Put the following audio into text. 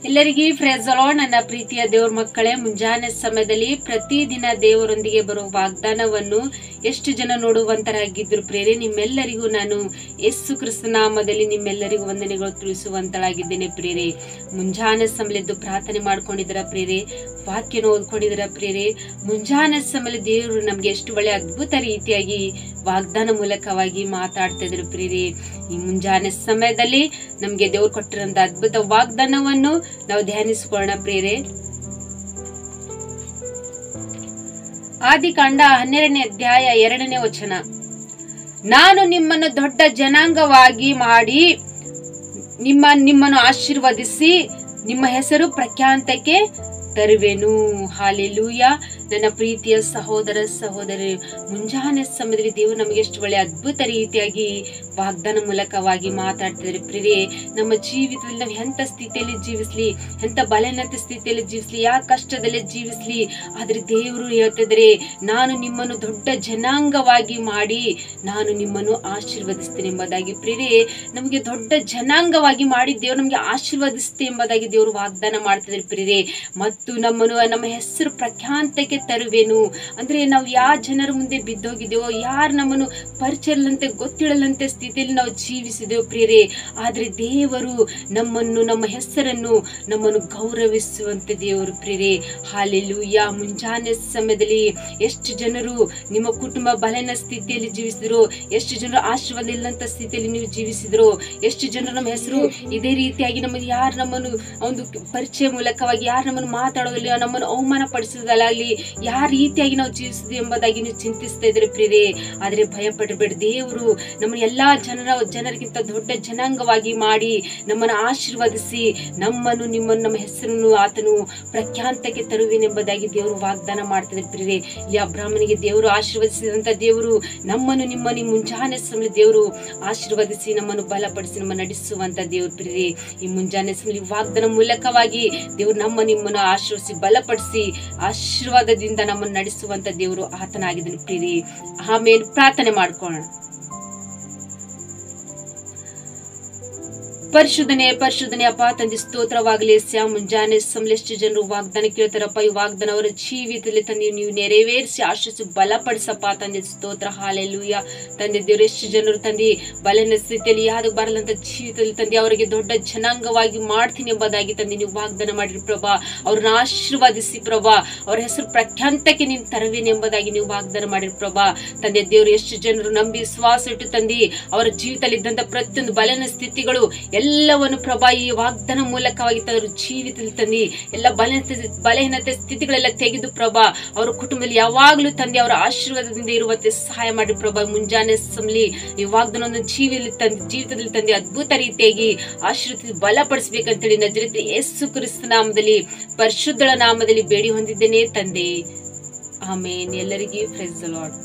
ಎಲ್ಲರಿಗೂ praise the lord. ನನ್ನ ಪ್ರೀತಿಯ ದೇವ್ರ ಮಕ್ಕಳೇ, ಮುಂಜಾನೆ ಸಮಯದಲ್ಲಿ ಪ್ರತಿದಿನ ದೇವರೊಂದಿಗೆ ಬರುವ ವಾಗ್ದಾನವನ್ನು ಎಷ್ಟು ಜನ ನೋಡುವಂತರಾಗಿದ್ರು ಪ್ರೇರೆ. ನಿಮ್ಮೆಲ್ಲರಿಗೂ ನಾನು ಯೇಸು ಕ್ರಿಸ್ತ ನಾಮದಲ್ಲಿ ನಿಮ್ಮೆಲ್ಲರಿಗೂ ವಂದನೆಗಳು ತಿಳಿಸುವಂತಳಾಗಿದ್ದೇನೆ ಪ್ರೇರೆ. ಮುಂಜಾನೆ ಸಮಯದ್ದು ಪ್ರಾರ್ಥನೆ ಮಾಡ್ಕೊಂಡಿದ್ದೀರಾ ಪ್ರೇರೆ, ವಾಕ್ಯನ ಓದ್ಕೊಂಡಿದ್ದೀರಾ ಪ್ರೇರೆ. ಮುಂಜಾನೆ ಸಮಯದಲ್ಲಿ ದೇವರು ನಮ್ಗೆ ಎಷ್ಟು ಒಳ್ಳೆ ಅದ್ಭುತ ರೀತಿಯಾಗಿ ವಾಗ್ದಾನ ಮೂಲಕವಾಗಿ ಮಾತಾಡ್ತಾ ಇದ್ರು ಪ್ರೇರೆ. ಈ ಮುಂಜಾನೆ ಸಮಯದಲ್ಲಿ ನಮ್ಗೆ ದೇವ್ರು ಕೊಟ್ಟಿರೋಂತ ಅದ್ಭುತ ವಾಗ್ದಾನವನ್ನು ನಾವು ಧ್ಯಾನಿಸಿಕೊಳ್ಳೋಣ ಪ್ರೇರೆ. ಆದಿಕಾಂಡ 12ನೇ ಅಧ್ಯಾಯ 2ನೇ ವಚನ. ನಾನು ನಿಮ್ಮನ್ನು ದೊಡ್ಡ ಜನಾಂಗವಾಗಿ ಮಾಡಿ ನಿಮ್ಮನ್ನು ಆಶೀರ್ವದಿಸಿ ನಿಮ್ಮ ಹೆಸರು ಪ್ರಖ್ಯಾತಕ್ಕೆ ತರುವೆನು. ಹಾಲೆಲೂಯ. ನನ್ನ ಪ್ರೀತಿಯ ಸಹೋದರ ಸಹೋದರಿ, ಮುಂಜಾನೆ ಸಮಯದಲ್ಲಿ ದೇವರು ನಮಗೆ ಎಷ್ಟು ಒಳ್ಳೆ ಅದ್ಭುತ ರೀತಿಯಾಗಿ ವಾಗ್ದಾನ ಮೂಲಕವಾಗಿ ಮಾತಾಡ್ತಿದ್ದಾರೆ ಪ್ರಿಯರೇ. ನಮ್ಮ ಜೀವಿತದಲ್ಲಿ ನಾವು ಎಂತ ಸ್ಥಿತಿಯಲ್ಲಿ ಜೀವಿಸ್ಲಿ, ಎಂತ ಬಲಹೀನತೆ ಸ್ಥಿತಿಯಲ್ಲಿ ಜೀವಿಸ್ಲಿ, ಯಾವ ಕಷ್ಟದಲ್ಲಿ ಜೀವಿಸ್ಲಿ, ಆದ್ರೆ ದೇವರು ಹೇಳ್ತಿದ್ರೆ, ನಾನು ನಿಮ್ಮನ್ನು ದೊಡ್ಡ ಜನಾಂಗವಾಗಿ ಮಾಡಿ ನಾನು ನಿಮ್ಮನ್ನು ಆಶೀರ್ವದಿಸ್ತೇನೆ ಎಂಬುದಾಗಿ ಪ್ರಿಯರೇ. ನಮಗೆ ದೊಡ್ಡ ಜನಾಂಗವಾಗಿ ಮಾಡಿ ದೇವರು ನಮ್ಗೆ ಆಶೀರ್ವದಿಸ್ತೇ ಎಂಬುದಾಗಿ ದೇವರು ವಾಗ್ದಾನ ಮಾಡ್ತಿದ್ದಾರೆ ಪ್ರಿಯರೇ. ಮತ್ತು ನಮ್ಮ ಹೆಸರು ಪ್ರಖ್ಯಾತಕ್ಕೆ ತರುವೆನು ಅಂದ್ರೆ ನಾವು ಯಾವ ಜನರ ಮುಂದೆ ಬಿದ್ದೋಗಿದ್ದೇವೋ, ಯಾರು ನಮ್ಮನ್ನು ಪರಿಚಯಲ್ಲಂತೆ ಗೊತ್ತಿಡಲಂತೆ ಸ್ಥಿತಿಯಲ್ಲಿ ನಾವು ಜೀವಿಸಿದೆವು ಪ್ರಿಯರೇ, ಆದ್ರೆ ದೇವರು ನಮ್ಮ ಹೆಸರನ್ನು ನಮ್ಮನ್ನು ಗೌರವಿಸುವಂತೆ ದೇವರು ಪ್ರಿಯರೇ. ಹಾಲೆಲೂಯ. ಮುಂಜಾನೆ ಸಮಯದಲ್ಲಿ ಎಷ್ಟು ಜನರು ನಿಮ್ಮ ಕುಟುಂಬ ಬಲನ ಸ್ಥಿತಿಯಲ್ಲಿ ಜೀವಿಸಿದ್ರು, ಎಷ್ಟು ಜನರು ಆಶೀರ್ವಾದ ಇಲ್ಲಂತ ಸ್ಥಿತಿಯಲ್ಲಿ ನೀವು ಜೀವಿಸಿದ್ರು, ಎಷ್ಟು ಜನರು ನಮ್ಮ ಹೆಸರು ಇದೇ ರೀತಿಯಾಗಿ ಯಾರು ನಮ್ಮನ್ನು ಒಂದು ಪರಿಚಯ ಮೂಲಕವಾಗಿ ಯಾರು ನಮ್ಮನ್ನು ಮಾತಾಡೋದಿಲ್ಲ, ನಮ್ಮನ್ನು ಅವಮಾನ ಪಡಿಸೋದಲ್ಲಾಗ್ಲಿ, ಯಾವ ರೀತಿಯಾಗಿ ನಾವು ಜೀವಿಸಿದ್ವಿ ಎಂಬುದಾಗಿ ನೀವು ಚಿಂತಿಸ್ತಾ ಇದ್ರೆ ಪ್ರಿಯರೇ. ಆದ್ರೆ ಭಯ ಪಡಬೇಡಿ, ದೇವರು ನಮ್ಮನ್ನು ಎಲ್ಲಾ ಜನರಿಗಿಂತ ದೊಡ್ಡ ಜನಾಂಗವಾಗಿ ಮಾಡಿ ನಮ್ಮನ್ನು ಆಶೀರ್ವದಿಸಿ ನಮ್ಮ ಹೆಸರನ್ನು ಆತನು ಪ್ರಖ್ಯಾತಕ್ಕೆ ತರುವೆನೆಂಬುದಾಗಿ ದೇವರು ವಾಗ್ದಾನ ಮಾಡ್ತಿದ್ದಾರೆ ಪ್ರಿಯರೇ. ಇಲ್ಲಿ ಅಬ್ರಾಹ್ಮನಿಗೆ ದೇವರು ಆಶೀರ್ವದಿಸಿದಂತ ದೇವರು ನಿಮ್ಮನ್ನು ಮುಂಜಾನೆ ಸಮಯ ದೇವರು ಆಶೀರ್ವದಿಸಿ ನಮ್ಮನ್ನು ಬಲಪಡಿಸಿ ನಮ್ಮನ್ನು ನಡೆಸುವಂತ ದೇವರು ಪ್ರಿಯರೇ. ಈ ಮುಂಜಾನೆ ಸಮಯ ವಾಗ್ದಾನ ಮೂಲಕವಾಗಿ ದೇವರು ನಿಮ್ಮನ್ನು ಆಶೀರ್ವದಿಸಿ ಬಲಪಡಿಸಿ ಆಶೀರ್ವಾದದಿಂದ ನಮ್ಮನ್ನು ನಡೆಸುವಂತ ದೇವರು ಆತನಾಗಿದ್ದಾನೆ ಪ್ರಿಯರೇ. ಆಮೇಲೆ ಪ್ರಾರ್ಥನೆ ಮಾಡ್ಕೊಳ್ಳೋಣ. ಪರಿಶುದ್ಧನೇ ಅಪ್ಪ ತಂದೆ ಸ್ತೋತ್ರವಾಗಲಿ. ಮುಂಜಾನೆ ಸಮಲೆಷ್ಟು ಜನರು ವಾಗ್ದಾನ ಕೇಳ್ತಾರಪ್ಪ, ಈ ವಾಗ್ದಾನ ಅವರ ಜೀವಿತದಲ್ಲಿ ತಂದೆ ನೀವು ನೆರವೇರಿಸಿ ಆಶಿಸಿ ಬಲಪಡಿಸಪ್ಪ ತಂದೆ ಸ್ತೋತ್ರ. ಹಾಲೆಲೂಯ. ತಂದೆ ದೇವರು ಎಷ್ಟು ಜನರು ತಂದೆ ಬಲನ ಸ್ಥಿತಿಯಲ್ಲಿ ಯಾವ್ದು ಬರಲಂತ ಜೀವಿತದಲ್ಲಿ ತಂದೆ ಅವರಿಗೆ ದೊಡ್ಡ ಜನಾಂಗವಾಗಿ ಮಾಡ್ತೀನಿ ಎಂಬುದಾಗಿ ತಂದೆ ನೀವು ವಾಗ್ದಾನ ಮಾಡಿರಿ ಪ್ರಭಾ. ಅವ್ರನ್ನ ಆಶೀರ್ವಾದಿಸಿ ಪ್ರಭಾ, ಅವ್ರ ಹೆಸರು ಪ್ರಖ್ಯಾತಕ್ಕೆ ನೀನು ತರುವೇನೆ ಎಂಬುದಾಗಿ ನೀವು ವಾಗ್ದಾನ ಮಾಡಿರಿ ಪ್ರಭಾ. ತಂದೆ ದೇವರು ಎಷ್ಟು ಜನರು ನಂಬಿ ವಿಶ್ವಾಸ ಇಟ್ಟು ತಂದೆ ಅವರ ಜೀವಿತದಲ್ಲಿ ಇದ್ದಂತ ಪ್ರತಿಯೊಂದು ಬಲನ ಸ್ಥಿತಿಗಳು ಎಲ್ಲವನ್ನು ಪ್ರಭಾ ಈ ವಾಗ್ದಾನ ಮೂಲಕವಾಗಿ ಅವರ ಜೀವಿತದಲ್ಲಿ ತಂದೆ ಎಲ್ಲ ಬಲಹೀನತೆ ಸ್ಥಿತಿಗಳೆಲ್ಲ ತೆಗೆದು ಪ್ರಭಾ ಅವರ ಕುಟುಂಬದಲ್ಲಿ ಯಾವಾಗ್ಲೂ ತಂದೆ ಅವರ ಆಶೀರ್ವಾದದಿಂದ ಇರುವಂತೆ ಸಹಾಯ ಮಾಡಿ ಪ್ರಭಾ. ಮುಂಜಾನೆ ಸಮಲಿ ಈ ವಾಗ್ದಾನವನ್ನು ಜೀವಿತದಲ್ಲಿ ತಂದೆ ಅದ್ಭುತ ರೀತಿಯಾಗಿ ಆಶೀರ್ವದಿಸಿ ಬಲಪಡಿಸಬೇಕಂತೇಳಿ ನಜರೇತಿನ ಯೇಸು ಕ್ರಿಸ್ತ ನಾಮದಲ್ಲಿ ಪರಿಶುದ್ಧಳ ನಾಮದಲ್ಲಿ ಬೇಡಿ ಹೊಂದಿದ್ದೇನೆ ತಂದೆ. ಆಮೇನ್. ಎಲ್ಲರಿಗೂ ಪ್ರೈಸ್ ದಿ ಲಾರ್ಡ್.